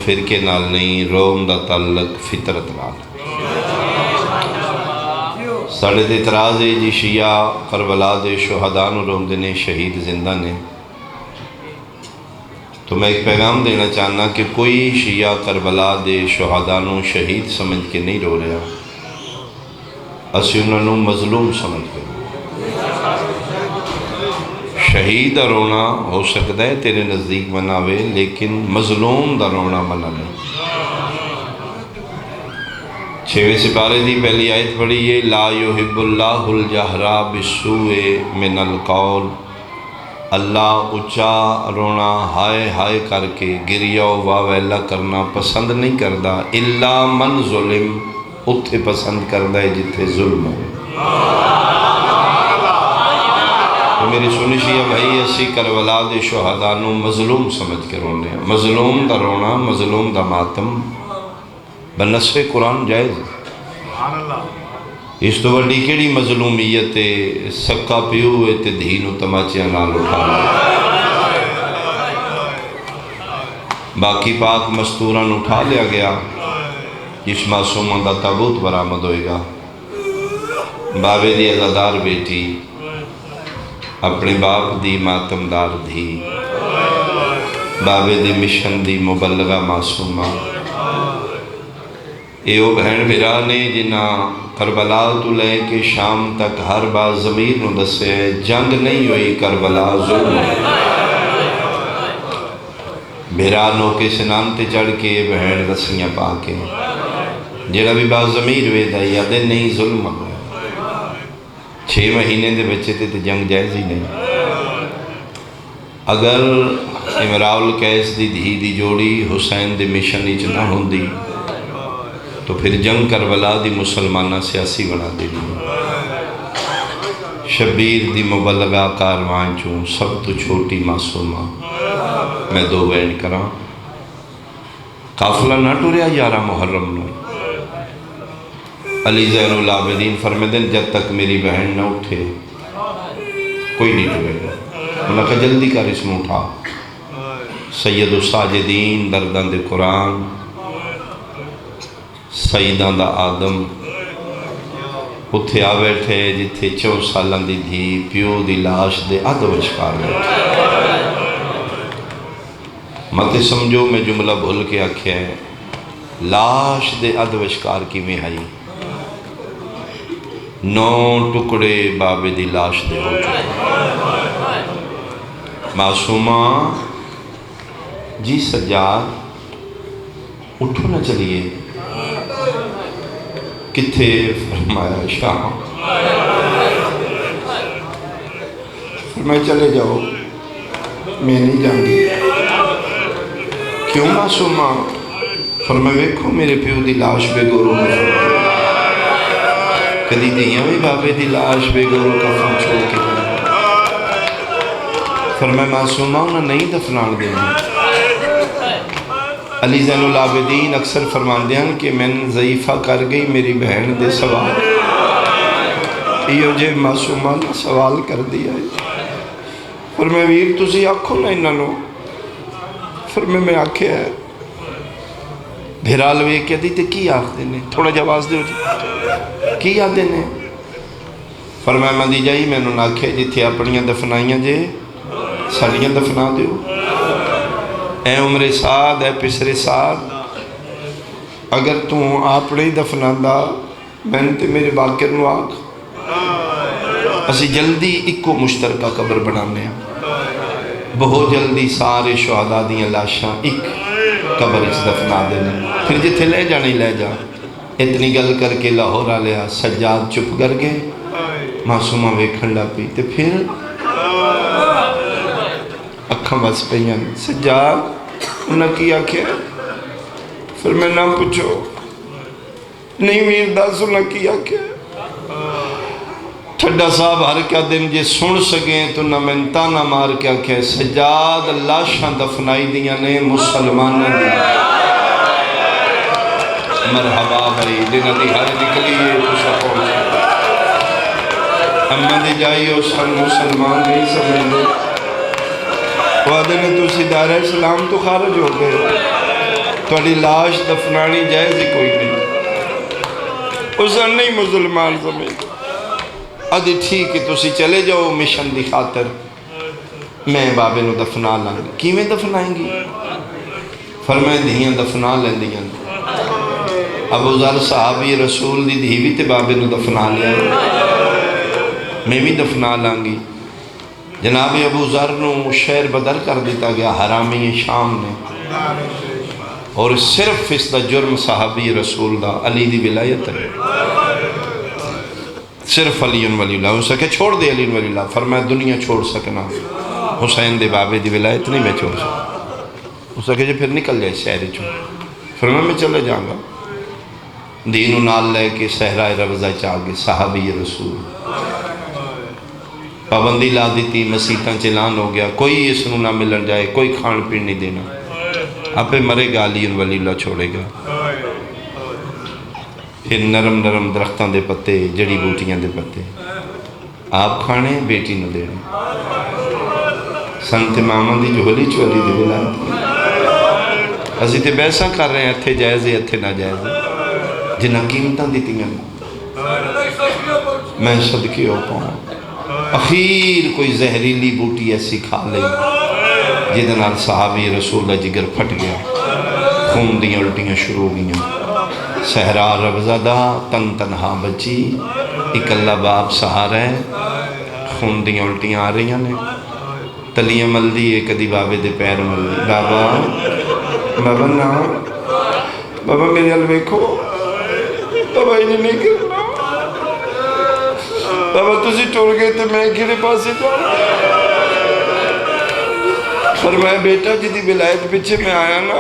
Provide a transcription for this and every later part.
فرقے نال نہیں، روم دا تعلق فطرت نال۔ ساڑھے تے اعتراض ہے جی شیعہ کربلا دے شہداء نو روندے نے، شہید زندہ نے۔ تو میں ایک پیغام دینا چاہنا کہ کوئی شیعہ کربلا دے شہداء نو شہید سمجھ کے نہیں رو رہا، اسی انہوں نے مظلوم سمجھ کے۔ شہید دا رونا ہو سکتا ہے تیرے نزدیک مناوے، لیکن مظلوم دا رونا منا نہیں۔ 6ویں سپارے دی پہلی آیت پڑھی ہے، لا یحب اللہ الجہر بالسوء من القول۔ اللہ اچھا رونا ہائے ہائے کر کے گریہ و واویلا کرنا پسند نہیں کردا، الا من ظلم، اتھے پسند کردا ہے جتھے ظلم ہو۔ تو میری سنی شیعہ بھائی، اسی کربلا دے شہداء نو مظلوم سمجھ کے رونے ہیں۔ مظلوم دا رونا، مظلوم دا ماتم بنص قرآن جائز ہے۔ اس تو وڈی کیڑی مظلومیت ہے، سکا پیو ہے تے دھی نو تماچیاں نال اٹھا لے۔ باقی پاک مستوراں اٹھا لیا گیا، جس معصوماں دا تابوت برآمد ہوئے گا۔ بابے دی عزادار بیٹی، اپنے باپ دی ماتمدار دھی، بابے دی مشن دی مبلغہ معصومہ، اے او بہن بھرا نے جنہ کربلا تو لے کے شام تک ہر بار ضمیر نو دسے جنگ نہیں ہوئی، کربلا ظلم ہے۔ بھرا نو کے سنان تے چڑھ کے بہن رسیاں پا کے جڑا بھی بات ضمیر ہوئے دا یادیں نہیں ظلم ہے۔ 6 مہینے دے بچے تے جنگ جائز ہی نہیں۔ اگر امراء القیس دی دھی دی جوڑی حسین دی مشن اچ نہ ہوندی تو پھر جنگ کربلا دی مسلمانہ سیاسی بنا دے دی۔ شبیر دی مبلغہ کاروان چوں سب تو چھوٹی معصومہ میں 2 بین کراں۔ قافلہ نہ ٹوریا 11 محرم نو، علی زین العابدین فرمیدن جب تک میری بہن نہ اٹھے کوئی نہیں ٹورے گا۔ انہوں نے کہا جلدی کر اس میں اٹھا۔ سید الساجدین دردان دے قرآن، سیدان دا آدم اتھے آ بیٹھے جتھے 4 سالان دی دھی پیو دی لاش دے ادھ وچکار بیٹھے۔ مت سمجھو میں جملہ بھول کے آکھیا ہے، لاش دے ادھ وچکار کی میں آئی، 9 ٹکڑے بابے دی لاش دے ہو چکے۔ معصومہ جی سجاد اٹھو نہ چلیے، کتھے؟ فرمایا شام۔ فرمایا چلے جاؤ، میں نہیں جانگی۔ کیوں معصومہ؟ فرمایا ویکھو میرے پیو دی لاش بے گورو میں، کدی دیاں بھی بابے دی لاش بے گورو کفن چھوڑ کے۔ فرمایا معصومہ انہاں نہیں دفنان دینا۔ علی زین العابدین اکثر فرمان دیاں کہ میں ضعیفہ کر گئی میری بہن دے سوال، یہ جے معصومہ نے سوال کر دیا ہے۔ فرمایا ویر تسی آکھو نہ انہاں نو۔ فرمایا میں آکھے ہے۔ بھیرال وے کہہ دی تے کی آکھ دینے؟ تھوڑا جواز دے ہو جی، کی آکھ دینے؟ فرمایا مندی جائی میں نو ناکھے جتھے اپنیاں دفنائیاں جے ساڑیاں دفنا دیو۔ اے عمر سعد، اے پسر سعد، اگر تو اپنے ہی دفنا دا میں نے میرے باکر نو آکھ، اسی جلدی ایکو مشترکہ قبر بنانے ہیں، بہت جلدی سارے شہداء دیاں لاشاں ایک قبر اس دفنا دینے، پھر جتھے لے جانے لے جا۔ اتنی گل کر کے لاہور آلیا سجاد چپ کر گئے، معصومہ ویکھنڈا پی تے پھر اکھاں بس پہیاں سجاد انہاں کی آکھے؟ پھر میں نہ پوچھو نہیں ویر داس انہاں کی آکھے؟ ٹھڈا صاحب ہر کیا دن جے سن سکیں تو نہ میں تانا مار کے آکھے سجاد لاشاں دفنائی دیاں نے مسلمانہ دی۔ مرحبا بھائی دنہ دی ہر نکلی ہے تسا پہنچے، امہ دی جائی ہو سن مسلمان نہیں سمجھ لے، وعدے نے تسی دار اسلام تو خارج ہو گئے، تھوڑی لاش دفنانی جائز ہی کوئی نہیں، اسے نہیں مسلمان سمجھ ادھی ٹھیک ہے تسی چلے جاؤ مشن دی خاطر، میں بابے نو دفنا لوں گی۔ کیویں دفنائیں گی؟ فرمائے دھیاں دفنا لیندیاں۔ ابو ذر صحابی رسول دی دھی بھی تے بابے نو دفنا لیا، میں بھی دفنا لوں گی۔ جناب ابو ذر نو شہر بدل کر دیتا گیا حرامی شام نے، اور صرف اس دا جرم صحابی رسول دا علی دی ولایت ہے، صرف علی ولی اللہ۔ اسے کہ چھوڑ دے علی ولی اللہ، فرمایا دنیا چھوڑ سکنا، حسین دے بابے دی ولایت نہیں میں چھوڑ سکتا۔ اسے کہ جو پھر نکل جائے شہری چھوڑ، فرمایا میں چلے جاؤں گا۔ دین و نال لے کے صحرائے روضہ چاگے صحابی رسول پابندی لا دیتی، مسیطاں چلان ہو گیا، کوئی اس نو نہ ملن جائے، کوئی کھان پین نہیں دینا، آپ پہ مرے گا علی ولی اللہ چھوڑے گا۔ پھر نرم نرم درختان دے پتے، جڑی بوٹیاں دے پتے آپ کھانے بیٹی نو دینے۔ سنت امامہ دی جھولی چولی دے ولایت، اسی تے بیسا کر رہے ہیں اتھے جائز ہے اتھے نہ جائز ہے، جنہ قیمتاں دیتی ہیں میں صدقے ہو پاؤں۔ اخیر کوئی زہریلی بوٹی ایسی کھا لئی جدے نال صحابی رسول دا جگر پھٹ گیا، خون دیاں الٹیاں شروع گئیاں۔ صحرا روضہ دا تن تنہا بچی، اکلا باپ سہارا ہے، خون دیاں الٹیاں آ رہی ہیں، تلیاں مل دی ہے، کدی بابے دے پیر مل دی۔ بابا بابا نا بابا میرے الویکھو، بابا انہیں نہیں کرنا، بابا تسی ٹور گئے تھے میں گھرے پاسے جاؤں۔ فرمایا بیٹا جدی ولایت پیچھے میں آیا نا،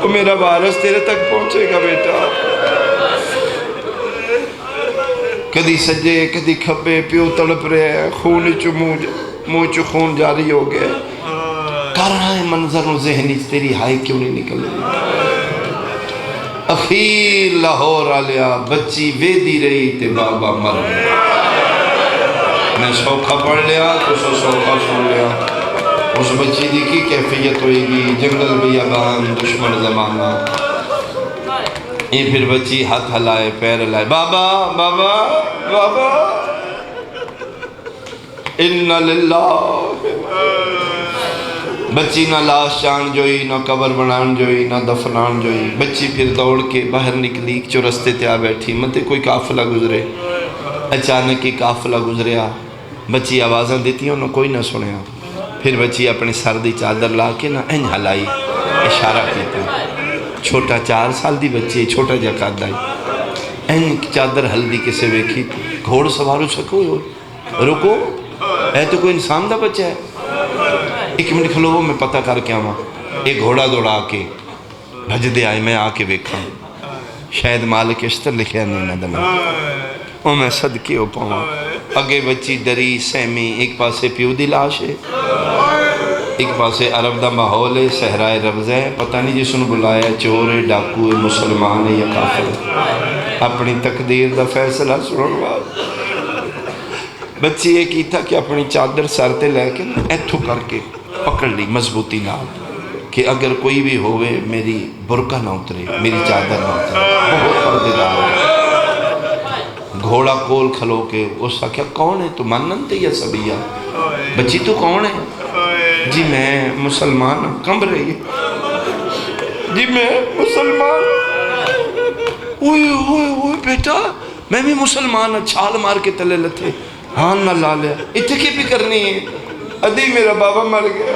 وہ میرا وارث تیرے تک پہنچے گا بیٹا۔ کدی سجے کدی کھبے پیو تڑپ رہے ہیں، خون چو منہ چو خون جاری ہو گئے، کر رہا ہے منظر و ذہنی تیری ہائی کیوں نہیں نکل رہی؟ اخیر لاہور آلیا بچی ویدی رہی تے بابا مر گیا۔ میں سوکھا پڑھ لیا تو سوکھا سن لیا۔ اس بچی دی کی کیفیت ہوئے گی، جنگل بیابان دشمن زمانہ۔ یہ پھر بچی ہاتھ ہلائے پیر ہلائے، بابا بابا بابا اِنَّ لِلَّهِ۔ بچی نہ لاش چان جوئی، نہ قبر بنان جوئی، نہ دفنان جوئی۔ بچی پھر دوڑ کے باہر نکلی، جو رستے تھے آ بیٹھی، متے کوئی قافلہ گزرے، اچانک ہی قافلہ گزریا، بچی آوازاں دیتی انہوں کوئی نہ سنیا۔ پھر بچی اپنی سردی چادر لا کے نہ انج ہلائی، اشارہ کیتا، چھوٹا 4 سال دی بچی چھوٹا جا قد آئی، انج چادر ہلدی کسے ویکھی، گھوڑ سوارو سکو رکو، ہے تو کوئی انسان دا بچہ ہے، 1 منٹ کھلو میں پتہ کر کے آواں۔ ایک گھوڑا دوڑا کے بھج دے آئے، میں آ کے ویکھاں، شاید مالک اشتر لکھیا نہیں نہ دنا، وہ میں صدقے ہو پاؤں۔ اگے بچی ڈری سہمی، ایک پاسے پیو دی لاش ہے، ایک پاسے عرب دا ماحول ہے، صحرائے روضہ ہے، پتہ نہیں جس نے بلایا چور ہے، ڈاکو ہے، مسلمان ہے یا کافر ہے، اپنی تقدیر دا فیصلہ سنن واسطے۔ بچی یہ کی تھا کہ اپنی چادر سرتے لے کے ایتھو کر کے پکڑ لی مضبوطی نال، کہ اگر کوئی بھی ہوئے میری برقع نہ اترے، میری چادر نہ اترے، بہت پردیدار ہے۔ گھوڑا کول کھلو کے اس کا کیا کون ہے تو مانن تے یا سبیہ؟ بچی تو کون ہے؟ جی میں مسلمان ہوں، کم رہی ہے جی میں مسلمان اوہ بیٹا میں بھی مسلمان ہوں، چھال مار کے تلے لتھے، ہاں نہ لا لیا، اتھے کی بھی کرنی ہے؟ ادھی میرا بابا مر گیا۔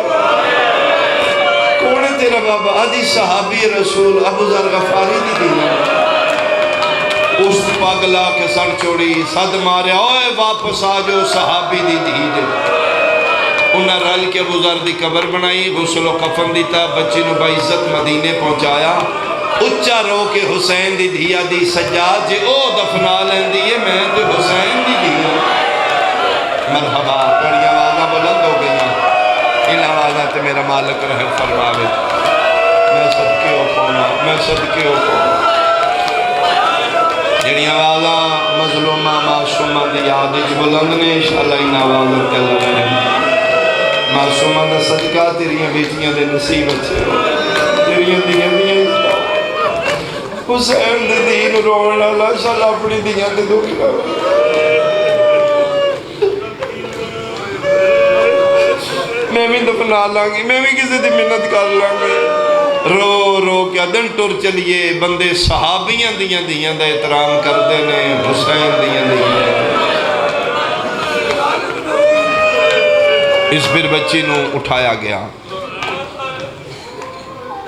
کون ہے تیرا بابا؟ ادھی صحابی رسول ابو ذر غفاری دی دینا، اس پاگلا کے سر چوڑی صد مارے، اوے واپس آجو صحابی دی دیجے۔ انہاں رل کے ابو ذر دی قبر بنائی، غسل و کفن دیتا، بچی نو بعزت مدینے پہنچایا، اچھا رو کے حسین دی دھیا دی سجاد جے او دفنا لین دیئے، میں تے حسین دی دھیا۔ مرحبا بڑی آوازہ بلند ہو گئی، ان آوازہ تے میرا مالک رحم فرماوے، میں صدقے ہو پاؤں، میں صدقے ہو پاؤں۔ جڑی آوازہ مظلومہ معصومہ دی یاد اچ بلند نے، انشاءاللہ ان آوازہ تے اللہ رحم۔ معصومہ دا صدقہ تیریاں بیٹیاں دے نصیب اچھے، اپنی دیاں دیاں حسین دے دین روڑ لالا شالا اپنی دیاں دے دکھ لالا میں بھی دفنا لانگی میں بھی کسی دی منت کر لانگی رو رو کیا دن ٹر چلیے بندے صحابیاں دیاں دیاں دا احترام کر دینے حسین دیاں دیاں اس پھر بچی نو اٹھایا گیا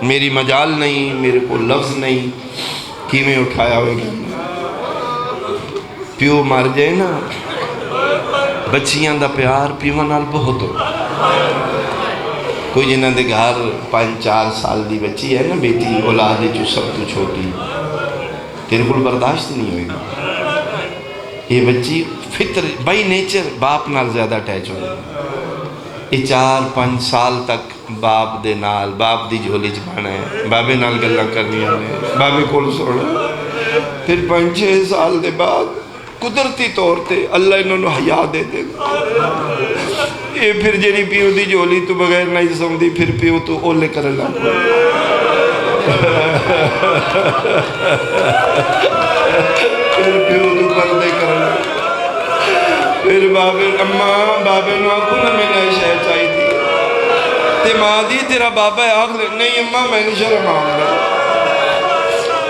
میری مجال نہیں میرے کو لفظ نہیں کی میں اٹھایا ہوئے گا پیو مار جائے نا بچیاں دا پیار پیو نال بہت ہو کوئی جنہاں دے گھر 5-4 سال دی بچی ہے نا بیٹی اولاد جو سب تو چھوٹی تیرے کو برداشت نہیں ہوئے گی یہ بچی فطر بائی نیچر باپ نال زیادہ اٹیچ ہو یہ 4-5 سال تک باپ دے نال باپ دی جھولی چبانا ہے بابے نال گلہ کرنی آنے بابے کول سوڑا پھر 5-6 سال دے بعد قدرتی طور تے اللہ انہوں نے حیاء دے دے یہ پھر جنی پیو دی جھولی تو بغیر نہیں سمدھی پھر پیو تو اولے کر اللہ پھر پیو تو پردے کر اللہ پھر بابے اممہ بابے نو آنکھو نہ میں نے شہ چاہی دی تے ماں دی تیرا بابا ہے آنکھ لے نہیں اممہ میں نے شرم آنگا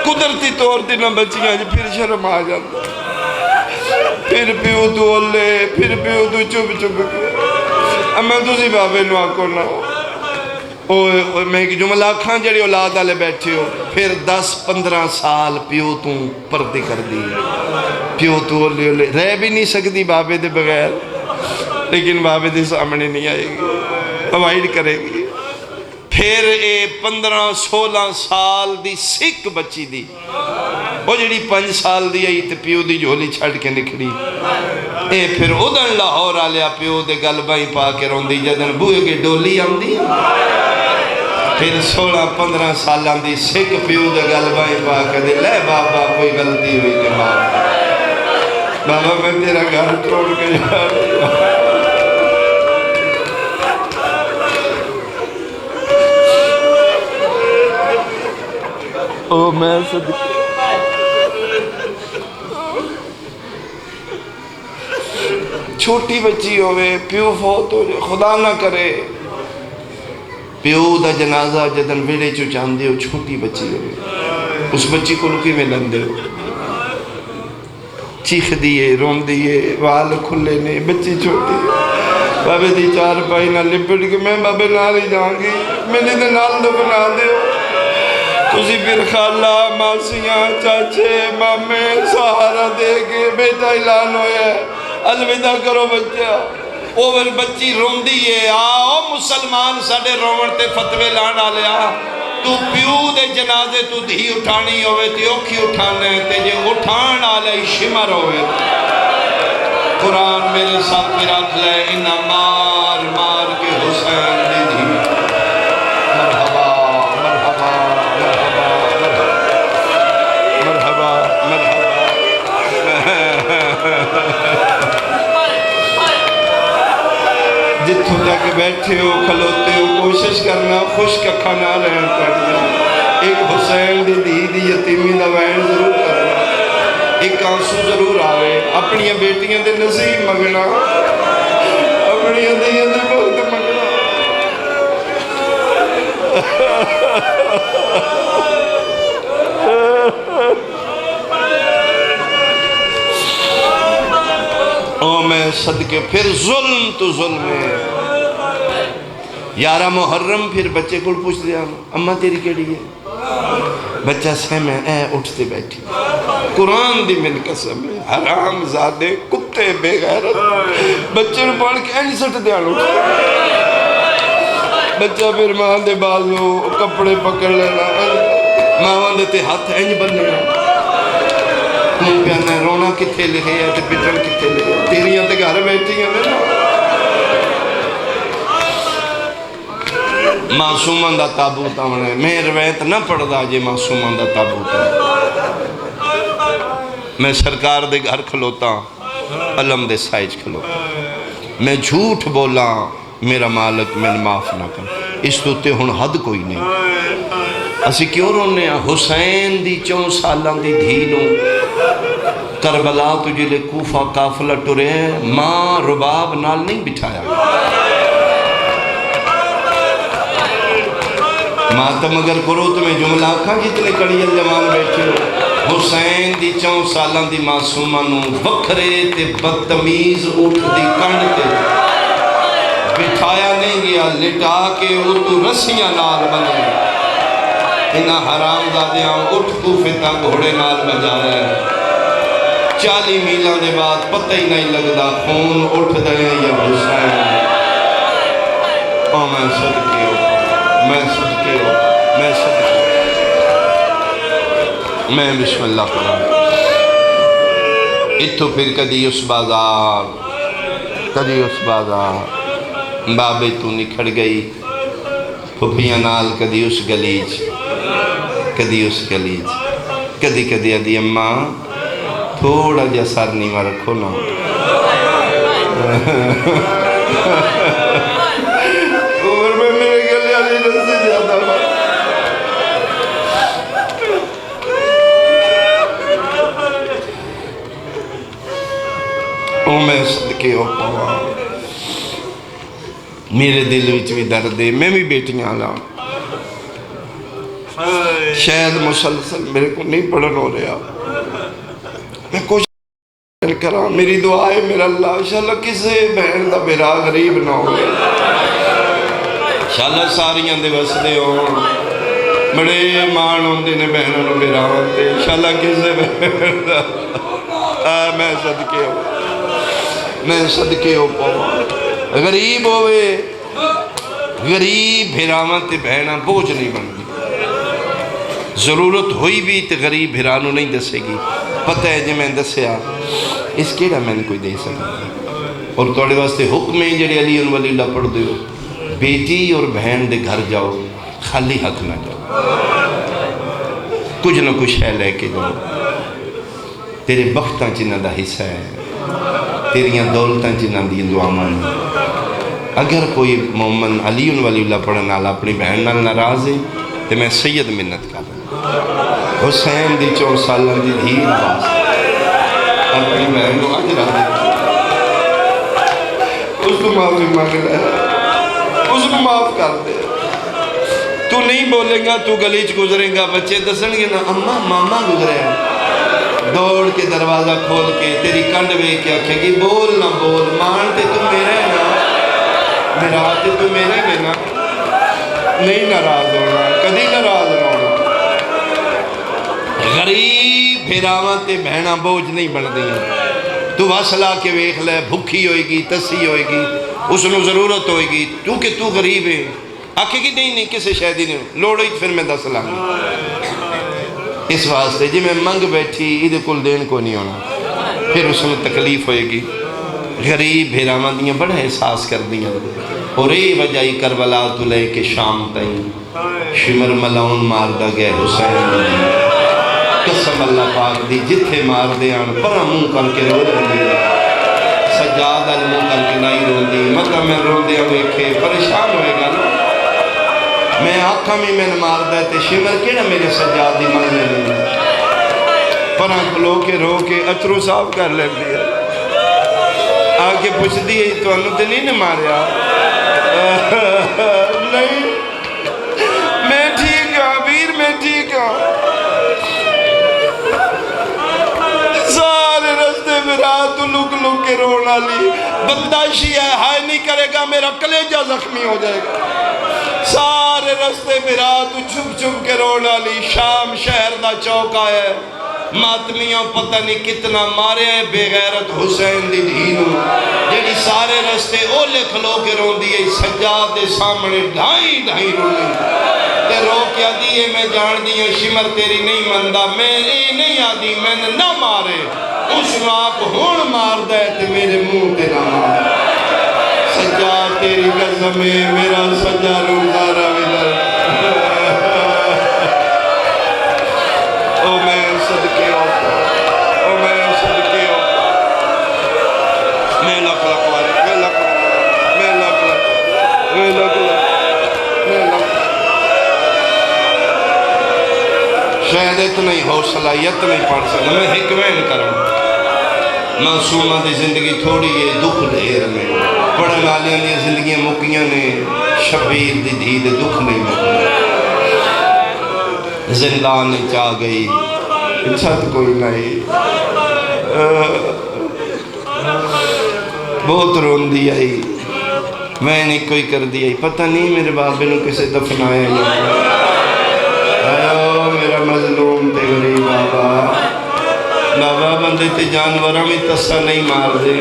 قدرتی طور تے نہ بچیاں جی پھر شرم آ جاتا پھر پیو تو اولے پھر پیو تو چپ چپ کے اممہ تسی بابے نو آنکھو نہ ہو میں ایک جملہ کھاں جڑی اولاد آلے بیٹھے ہو پھر 10-15 سال پیو تو پردے کر دی پیو تو اولے اولے رہ بھی نہیں سکتی بابے دے بغیر لیکن بابے دے سامنے نہیں آئے گی اوائڈ کرے گی پھر 15-16 سال دی سکھ بچی دی وہ جڑی 5 سال دی آئی تے پیو دی جھولی چھڑ کے نکھڑی پھر ادن لاہور آلیا پیو دے گل بائی پا کے رون دی جدن بوئے کے ڈولی آن دی پھر 16-15 سالان دی سکھ پیو دے گل بائی پا کے دے لے بابا کوئی غلطی ہوئی تے بابا میں تیرا گھر توڑ کے جا رہا او میں صدقے چھوٹی بچی ہوئے پیو فوت ہو جائے خدا نہ کرے پیو دا جنازہ جدن ویڑے چو چاندے ہو چھوٹی بچی ہوئے اس بچی کو لکی میں لندے ہو چیخ دیئے رون دیئے وال کھلے نے بچی چھوٹی بابے دی 4 پائی نہ لپٹ کے میں بابے نال ہی جاؤں گی میں نے دے نال دو بنا دے ہو تسی پھر خالہ ماسیاں چاچے مامے سہارا دے کے بیٹا اعلان ہویا ہے الوداع کرو بچہ اوور بچی رون دیئے آؤ مسلمان ساڑے رومن تے فتوے لانا لیا تو پیو دے جنازے تو دھی اٹھانی ہوئے تے اوکھی اٹھانے تے جے اٹھان آلے شمر ہوئے قرآن میرے ساتھ میں رکھ لے انہا مار مار کے حسین دے دھی مرحبا مرحبا مرحبا مرحبا جتوں تک بیٹھے ہو کھلوتے ہو کوشش کرنا خشک کھانا رہن کرنا ایک حسین دی یتیمی دا وین ضرور کرنا ایک آنسو ضرور آوے اپنی بیٹیاں دے نصیب مگنا اپنی دیاں دے بہت مگنا او میں صدقے پھر ظلم تو ظلم ہے 11 محرم پھر بچے کو پوچھ دیا اماں تیری کیڑی ہے بچہ سہمے اے اٹھتے بیٹھی قرآن دی من قسم ہے حرام زادے کتے بے غیرت بچے نے پڑھ کے اینی سٹ دیان اٹھتے بچہ پھر ماں دے بازو کپڑے پکڑ لینا ماں دے تے ہاتھ اینج بننا تم پیانا رونا کتھے لے ہے تے پٹن کتھے لے ہے تیریاں تے گھر بیٹھی ہیں نا معصومان دا تابوت آنے میں روایت نہ پڑھ دا جے معصومان دا تابوت آنے میں سرکار دے گھر کھلوتا علم دے سائج کھلوتا میں جھوٹ بولا میرا مالک میں معاف نہ کر اس تو تے ہن حد کوئی نہیں اسی کیوں رونے ہیں؟ حسین دی 4 سالاں دی دھی نوں کربلا تو جلے کوفہ قافلہ ٹرے ماں رباب نال نہیں بٹھایا، ماتم اگر کرو تمہیں جملہ آکھاں جتنے کڑیل جوان بیٹھے ہو، حسین دی 4 سالاں دی معصومہ نوں وکھرے تے بدتمیز اٹھ دی کنڈ تے بٹھایا نہیں گیا، لٹا کے اردو رسیاں نال بنے انہاں حرام دادیاں اٹھ کوفے تا گھوڑے نال بجایا ہے۔ 40 میلوں دے بعد پتہ ہی نہیں لگدا خون اٹھ دے یا حسین۔ او میں صدقے ہو، میں صدقے ہو، میں صدقے ہو، میں بسم اللہ کروں۔ اتھو پھر کدی اس بازار، کدی اس بازار، بابے تو نکھڑ گئی پھپیاں نال، کدی اس گلیچ، کدی اس گلیچ، کدی کدی ادی اماں تھوڑا جا سر نیواں رکھو نا، عمر میں میرے گلے علی رسی زیادہ ہوا۔ او میں صدقے ہو پاواں، میرے دل وچ بھی درد ہے، میں بھی بیٹیاں لاؤں، شاید مسلسل میرے کو نہیں پڑھن ہو رہا، میں کوشش کراں، میری دعا ہے میرا اللہ انشاءاللہ کسے بہن دا میرا غریب نہ ہو، انشاءاللہ ساریاں دے وسدے ہوں، بڑے مان ہوندے نے بہنوں نے میرا ہوندے، انشاءاللہ کسے بہن دا، میں صدقے ہو، میں صدقے ہو پاواں۔ غریب ہوئے، غریب بھیراواں تے بہناں بوجھ نہیں بن گئی، ضرورت ہوئی بھی تے غریب بھیرانوں نہیں دسے گی، پتہ ہے جی میں دسیا اس کیڑا میں نے کوئی دے سکتا، اور توڑے واسطے حکم ہے جڑے علی ولی اللہ پڑھ دیو، بیٹی اور بہن دے گھر جاؤ خالی حق نہ جاؤ، کچھ نہ کچھ ہے لے کے جاؤ، تیرے بختاں چنہ دا حصہ ہے، تیریاں دولتاں چنہ دی دعامان، اگر کوئی مومن علی ولی اللہ پڑھن والا اپنی بہن نال ناراض ہے تو میں سید منت کر حسین دی 4 سالوں دی دھی نواز اپنی بہن کو آج رہا ہے، اس کو معافی مانگ رہا ہے، اس کو معاف کر دے، تو نہیں بولے گا تو گلیچ گزرے گا، بچے دسن گے نا اماں ماما گزرے ہیں، دوڑ کے دروازہ کھول کے تیری کنڈ وے کے آکھے گی بول نہ بول، مان تے تو میرے نا، میرا تے تو میرے میں نا، نہیں ناراض ہونا، کدی ناراض نہ ہونا۔ غریب بھیراواں تے بہناں بوجھ نہیں بن دیاں، تو وصلہ کے ویکھ لے، بھکھی ہوئے گی، تسی ہوئے گی، اس نے ضرورت ہوئے گی، تو کہ تو غریب ہے، آکھے گی نہیں کسے شہدی نہیں لوڑ ہی پھر میں 10 لاؤں، اس واسطے جی میں منگ بیٹھی ایدے کل دین کو نہیں ہونا، پھر اس میں تکلیف ہوئے گی۔ غریب بھیراواں دیاں بڑا احساس کر دیاں، اور اے وجہی کربلا تو لے کے شام تائیں شمر ملون ماردہ گئے حسین دی، قسم اللہ پاک دی جتھے مار دے آن پرہ منہ کر کے رو دی، سجاد منہ کر کے نہیں رو دی، مطلب میں رو دے ویکھے پریشان ہوئے گا نا، میں آنکھاں میں مار دے تے شمر کیڑا میرے سجاد دی من لے لیں، پرہ کھلو کے رو کے اچرو صاف کر لے دیا، آگے پوچھ دیئے تو انہوں تے نہیں ماریا، نہیں میں ٹھیک ہوں ویر، میں ٹھیک ہوں، سارے رستے میں رات لک لک کے رونا لی، بنداشی ہے ہائے نہیں کرے گا میرا کلیجہ زخمی ہو جائے گا، سارے رستے میں رات چھپ چھپ کے رونا لی، شام شہر دا چوکا ہے، ماتمیاں پتہ نہیں کتنا مارے ہیں بے غیرت حسین دی دھینوں، جیڑی سارے رستے اولے کھلو کے رون دیئے سجاد دے سامنے ڈھائی ڈھائی رونی، تے رو کیا دیئے میں جان دیئے شمر تیری نہیں مندہ، میں نہیں آدھی میں نے نہ مارے، اس راک ہون مار دے تے میرے منہ تے نہ مارے، سجاد تیری قسم ہے میرا سجا روزہ روزہ، او میں صدقے ہوتا، او میں صدقے ہوتا، میں لکھ لکھ واری، میں لکھ لکھ، میں لکھ لکھ، میں لکھ لکھ، میں لکھ لکھ، شاید اتنا ہی حوصلہ اتنا ہی پڑھ سکتا میں ایک وین کروں معصومہ دی زندگی تھوڑی ہے دکھ ڈھیر میں پڑھن والیاں دی زندگیاں مکیاں نے شبیر دی دھی دے دکھ نہیں مکیاں زندان چاہ گئی چھت کوئی نہیں بہت رون دی آئی میں نے کوئی کر دیا پتہ نہیں میرے بابے نے کسے دفنایا یا میرا مظلوم تے غریب بابا بابا بندے تے جانوراں میں تسا نہیں مار دے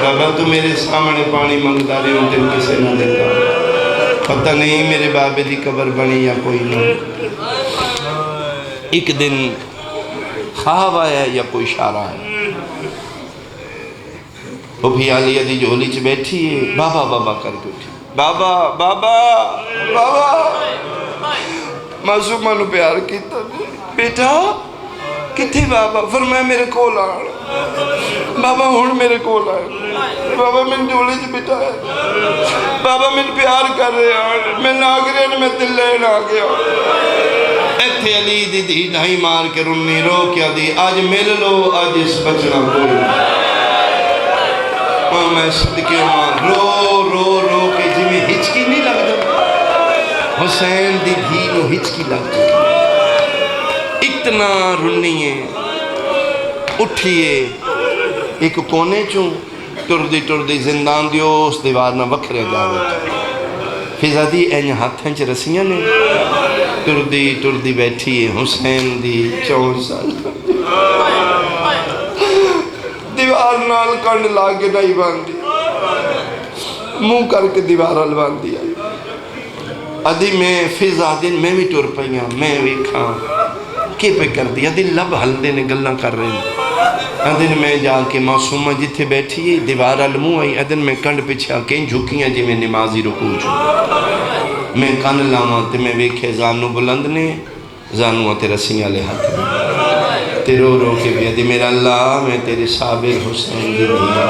بابا تو میرے سامنے پانی منگتا رہے ہوں تم کسے نہ دیتا پتہ نہیں میرے بابے دی قبر بنی یا کوئی نہ ایک دن خواب آیا یا کوئی اشارہ ہے وہ بھی علیہ دی جھولی چ بیٹھی ہے بابا بابا کر کے اٹھی بابا بابا بابا معصومہ نو پیار کیتا بیٹا کتھے بابا فرمایا میرے کول آ بابا ہن میرے کول آئے بابا میں جھولی چ بیٹھا ہے بابا میں پیار کر رہے ہیں میں ناگرے میں دل لین آ گیا ایتھے علی دی دی ڈھائی مار کے رنی رو کیا دی آج مل لو آج اس بچنا کوئی میں صدقے ماں رو رو رو کے جی میں ہچکی نہیں لگ جائے حسین دی دھی نو ہچکی لگ جائے اتنا رنیے اٹھئے ایک کونے چوں ٹردی زندان دیو اس دیوار نہ وکھرے جاوے فضا دی این ہاتھیں چ رسیاں نے ٹردی بیٹھیے حسین دی 4 سال دیوار نال کنڈ لاغے نہیں باندھی منہ کر کے دیوار ہل باندھی ادھی میں فضا دن میں بھی ٹر پئیاں میں بھی کھاں کی پہ کر دی ادھی لب ہل دینے گلنا کر رہے ہیں ادھن میں جا کے معصومہ جتھے بیٹھی ہے دیوار ہل منہ آئی ادھن میں کنڈ پیچھے آکیں جھکیاں جی میں نمازی رکوع چھو میں کن لاواں تے میں ویکھے زانو بلند نے زانو تے رسیاں لے ہاتھ تے رو رو کے بھی دی میرا اللہ میں تیرے صابر حسین دی دیا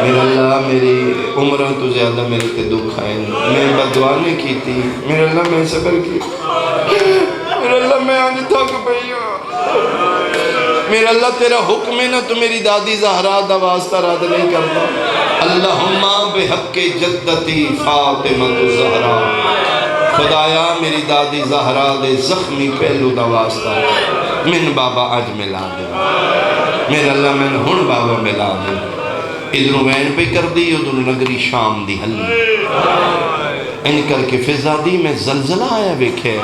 میرا اللہ میری عمروں تو زیادہ میرے تے دکھ آئے میں بدعا نہیں کی تھی میرا اللہ میں صبر کی میرا اللہ میں آج تھک پئی ہوں میرا اللہ تیرا حکم ہے نا تو میری دادی زہرا دا واسطہ رد نہیں کرتا اللہم بحق جدتی فاطمہ زہرا خدایا میری دادی زہرا دے زخمی پہلو دا واسطہ من بابا آج ملا دے میرا اللہ میں ہن بابا ملا دے ادھروں وین پہ کر دی ادھروں نگری شام دی حلی ان کر کے فضا دی میں زلزلہ آیا بیکھے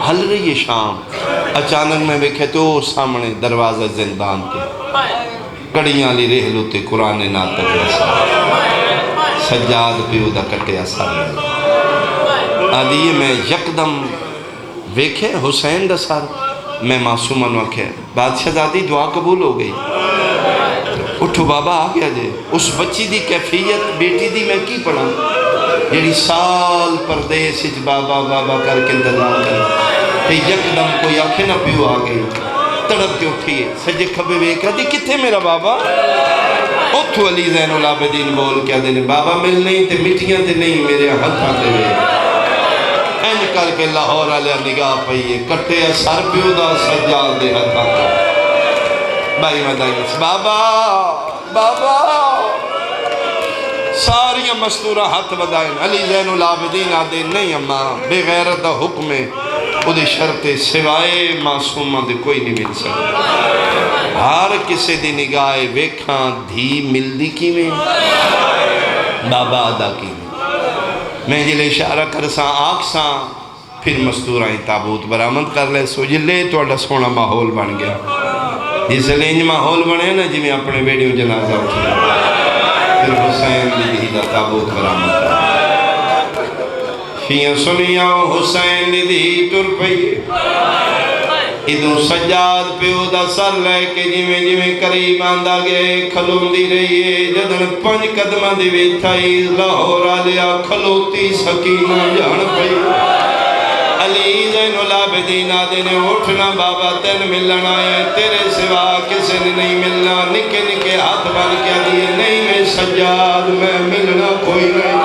حل رہی ہے شام اچانک میں بیکھے تو سامنے دروازہ زندان کے کڑیاں لی رہلو تے قرآن ناتک رسا سجاد پیو دا کٹے اثر آدھیے میں یکدم ویکھے حسین دا سار میں معصومہ نو آکھے بادشاہ زادی دعا قبول ہو گئی اٹھو بابا آ گیا جے اس بچی دی کیفیت بیٹی دی میں کی پڑھا یعنی سال پردیس اچ بابا بابا کر کے انتظار کر تے یکدم کوئی آنکھیں نہ پیو آ گئی تڑپ کے اٹھئے سجے کھبے ویکھا دی کتھے میرا بابا اتھو علی زین العابدین بول کیا دینے بابا مل نہیں تے مٹیاں تے نہیں میرے ہاتھ آتے ہوئے این کر کے لاہور علیہ نگاہ پئیے کٹے سر پیو دا سجال دے ہاتھ آتے بھائی مدائن بابا بابا ساریاں مستورہ ہاتھ بدائن علی زین العابدین آدھے نہیں اماں بغیرت دا حکم ہے وہ دے شرط سوائے معصومہ دے کوئی نہیں مل سکتا ہر کسے دی نگاہ ویکھاں دھی مل دی کی میں بابا ادا کی میں جلے اشارہ کر ساں آنکھ ساں پھر مستورائیں تابوت برآمد کر لے سو جلے تو اڈا سونا ماحول بن گیا جس لینج ماحول بنے نا جی میں اپنے بیڑیوں جنازہ اٹھا پھر حسین دی دا تابوت برآمد کر فیاں سنیاں حسین دی ٹر پئیے ادھوں سجاد پیو دا سر لے کے جی میں قریب آندہ گئے کھلون دی رہیے جدن 5 قدمہ دی ویتھائی لاہور آلیا کھلوتی سکینہ جان پئی علی زین العابدین آدھے نے اٹھنا بابا تین ملنا ہے تیرے سوا کسے نے نہیں ملنا نکے نکے ہاتھ بن کیا دیئے نہیں میں سجاد میں ملنا کوئی نہیں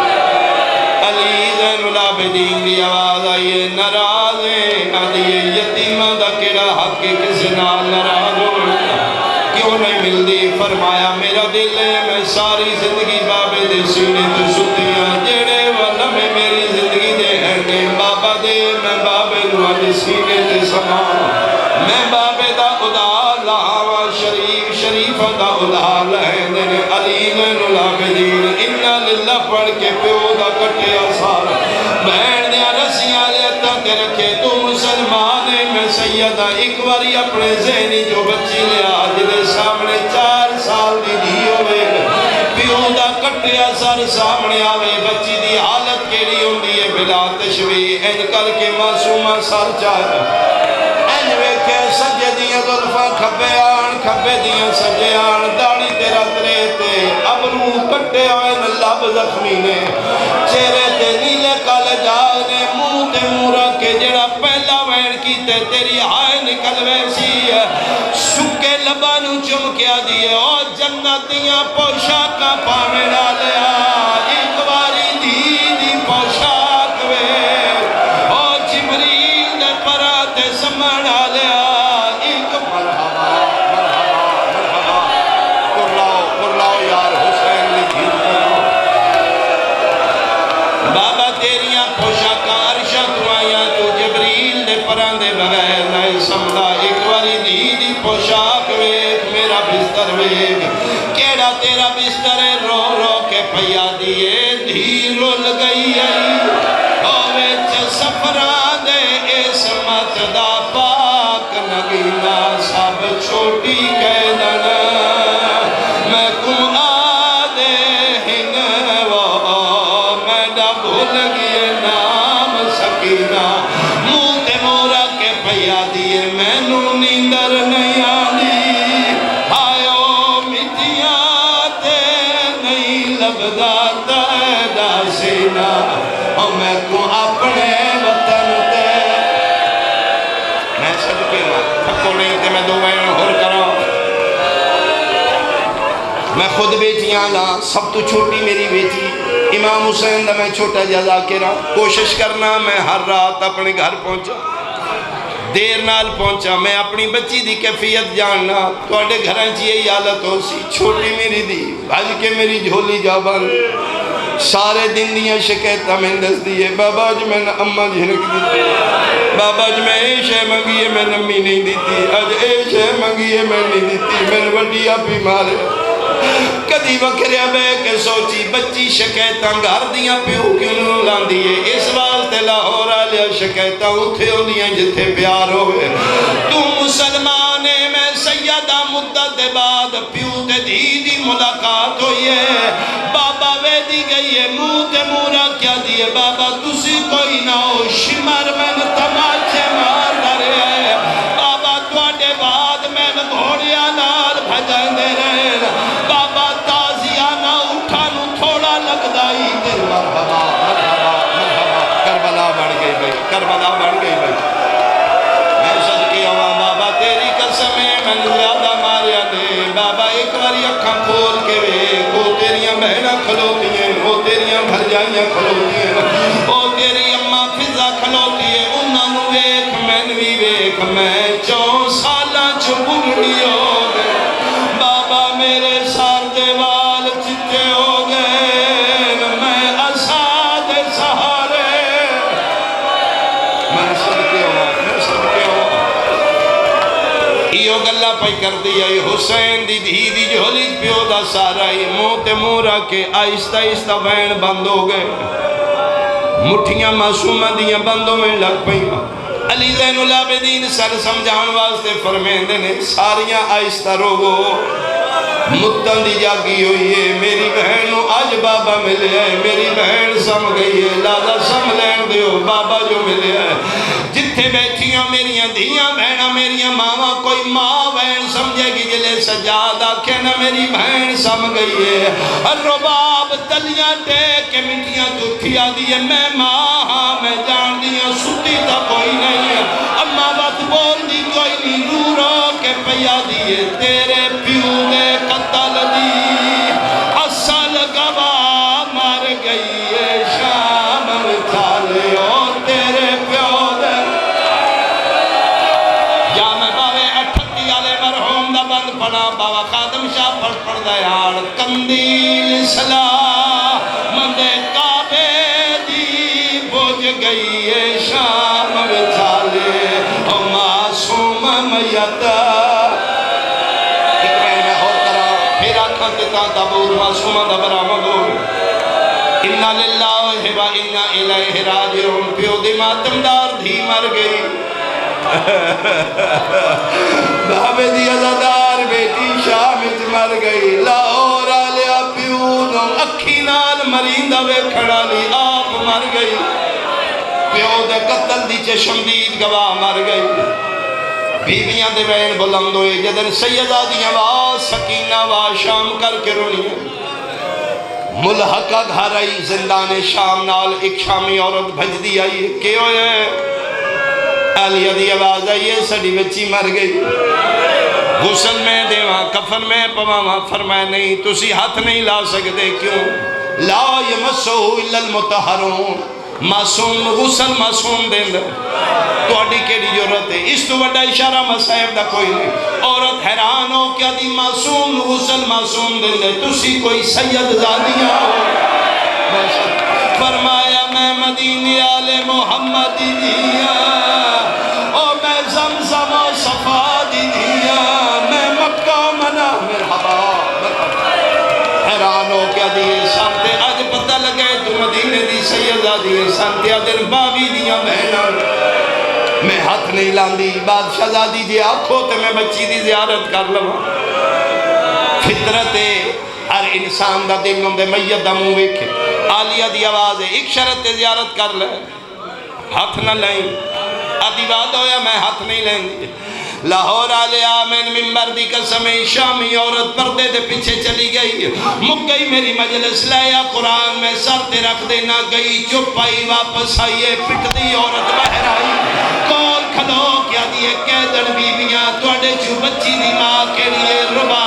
علی زین العابدین العابدین دی آواز آئی ہے ناراض ہے آدھی یتیمہ دا کیڑا حق کے کسی نال ناراض ہونا کیوں نہیں ملدی فرمایا میرا دل ہے میں ساری زندگی بابے دے سینے تو ستیاں جڑے والا میں میری زندگی دے ہیں بابا دے میں بابے نو آج سینے تے سمان میں بابے دا ادار لاوا شریف شریفہ دا ادار لہن دے علی زین العابدین انہا للہ پڑھ کے پیو دا کٹے آسار بہن دیا رسیاں لیتا کے رکھے تو مسلمان ہے میں سیدہ ایک باری اپنے ذہنی جو بچی لیا جدے سامنے 4 سال دی دی ہوئے پیو دا کٹے آسار سامنے آوے بچی دی حالت کیڑی ہوں دیئے بلا تشویح این کر کے معصومہ سار چاہے ویکھے سجے دیاں ظلفاں کھبے دیاں سجے آن داڑی تیرا ترے تے ابرو کٹے آئے لب زخمی نے چہرے تے نیلے کالے جاگ نے منہ تے مورا کے جڑا پہلا وین کی تے تیری آئے نکل ویسی سکے لبانو چمکیا دیئے او جنتیاں پوشاکاں پاوے ڈالیا ایک باری دی پوشاک وے او جبریل دے پراتے سمڑ ڈالیا ایک مرحبا مرحبا مرحبا قرلاؤ یار حسین لکھی بابا تیریاں پوشاکاں عرشہ تو آیا تو جبریل دے پراندے بغیر نائے سمدہ ایک باری دی پوشاک ویک میرا بستر ویک کیڑا تیرا بستر ہے رو رو کے پیا دیئے دھی رول گئی ہوئے سفرہ دے اس متدہ پاک نگینہ سب چھوٹی قیدن میں کم آدے ہن وہ میں ڈا بھول گئے نام سکینہ منہ تے مورا کے پیا دیئے میں نو نیندر نہیں آلی آئیو مٹیاں تے نہیں لبدا تیدا سینہ اور میں کو اپنے وطن تے میں صدقے ماں تھکو نہیں تے میں دو بہن ہور کراں میں خود بیٹیاں لا سب تو چھوٹی میری بیٹی امام حسین دا میں چھوٹا جزا کرا کوشش کرنا میں ہر رات اپنے گھر پہنچا دیر نال پہنچا میں اپنی بچی دی کیفیت جاننا توڑے گھران چی یہی حالت ہو سی چھوٹی میری دی بھاج کے میری جھولی جا بند سارے دن دیاں شکایتہ میں دس دیئے بابا جو میں نے اممہ جھنک دیتی بابا جو میں اے شے منگیے میں نمی نہیں دیتی آج اے شے منگیے میں نہیں دیتی میں نے وڈی آپی مارے کدی وکریا بے کے سوچی بچی شکایتاں گھر دیاں پیو کیوں لان دیئے اس واسطے لاہور آلیا شکایتاں اتھے ہو دیاں جتھے پیار ہوئے تو مسلمانے میں سیدہ مدت بعد پیو تے دی ملاقات ہوئی ہے بابا وے دی گئی ہے منہ تے مورا کیا دیئے بابا تسی کوئی نہ ہو شمر میں تماچے مار دارے ہے بابا توڑے بعد میں گھوڑیا نال بھجائیں دے رہے بابا تازیانہ اٹھانو تھوڑا لگ دائی دل مرحبا مرحبا مرحبا کربلا بڑھ گئی بھئی کربلا بڑھ گئی بھئی میں صدقی ہوا بابا تیری قسم ہے میں زیادہ ماریا دے بابا ایک باری اکھاں کھول کے وہ تیریاں بہنہ کھلوتی ہیں وہ تیریاں بھرجائیاں کھلوتی ہیں وہ تیری اممہ فضا کھلوتی ہے انہاں نو ویک میں نوی ویک میں 4 سالہ چھپڑی ہو گئے بابا میرے سار دیوال چٹے ہو گئے میں اساد سہارے میں صدقے ہوا ایو گلہ پائی کر دیا حسین دی دی جھولی پیو دا سارا موت مورا کے آہستہ آہستہ بین بند ہو گئے مٹھیاں معصومہ دیاں بندوں میں لگ پئی علی زین العابدین سر سمجھان واسطے فرمیندے نے ساریاں آہستہ روگو مدتاں دی جاگی ہوئی ہے میری بہنوں آج بابا ملے ہے میری بہن سم گئی ہے لادا سم لین دیو بابا جو ملے ہے جتھے بیٹھیاں میریاں دھیاں بہنہ میریاں ماما کوئی ماں بہن سمجھے گی جلے سجادہ کہنا میری بہن سم گئی ہے الرباب تلیاں ٹیک کے مٹیاں تتھیا دیئے میں ماں میں جان دیاں ستی تا کوئی نہیں ہے اما بات بول دی کوئی نہیں رو رو کے پیا دیئے تیرے پیو دے قتل دی اصل گواہ مر گئی ہے شامن تھالے بند پڑا بابا خادم شاہ پڑھ دیار کندیل سلا مندے کعبے دی بوجھ گئی ہے شام وچھالے او معصوم میتا ایک میں اور کرا پھر آنکھاں تیتا دبور معصومہ دبرا مگور اِنَّا لِلَّهِ وَإِنَّا إِلَيْهِ رَاجِعُونَ پیو دی ماتمدار دھی مر گئی بابے دی عزادار بیٹی شامت مر گئی لاہور آلیا پیو نو اکھی نال مریندا وے کھڑا لی آپ مر گئی پیو دے قتل دی چشمدید گواہ مر گئی بیویاں دے وین بلند ہوئے جدن سیدہ دی آواز سکینہ آواز شام کر کے رونی ہے ملحقہ گھر آئی زندان شام نال ایک شامی عورت بھج دی آئی کہ ہوئے علیہ دی آواز آئی ہے سڑی بچی مر گئی غسل میں دیواں کفن میں پواں فرمائے نہیں تسی ہاتھ نہیں لا سکتے کیوں لا یمسو الا المطہرون معصوم غسل معصوم دیں دے تو اڈی کیڑی ضرورت ہے اس تو بڑا اشارہ مسائب دا کوئی نہیں عورت حیران ہو کیا دی معصوم غسل معصوم دیں دے تسی کوئی سید زادیاں ہو فرمایا میں مدینہ آل محمد دیا او میں زمزم و صفا دیا میں مکہ منا مرحبا حیران ہو کیا دیئے سانتے آج پتہ لگے تو مدینے دی سیدہ دیئے سانتے آدھر بابی دیا بہنا میں ہاتھ نہیں لاندی بادشاہ زادی جی آنکھوں تے میں بچی دی زیارت کر لوا فطرت ہر انسان دا دل ہوں دے میت دا منہ ویکھے عالیہ دی آواز ہے ایک شرط تے زیارت کر لے ہاتھ نہ لائیں آدھی بات ہویا میں ہاتھ نہیں لیں دی لاہور آلے آمین ممبر دی قسم شامی عورت پردے دے پیچھے چلی گئی مک گئی میری مجلس لیا قرآن میں سر تے رکھ دینا گئی چپ آئی واپس آئیے پٹ دی عورت باہر آئی کول کھلو کیا دیئے کہہ دن بیویاں توڑے جو بچی دی ماں کے لیے ربا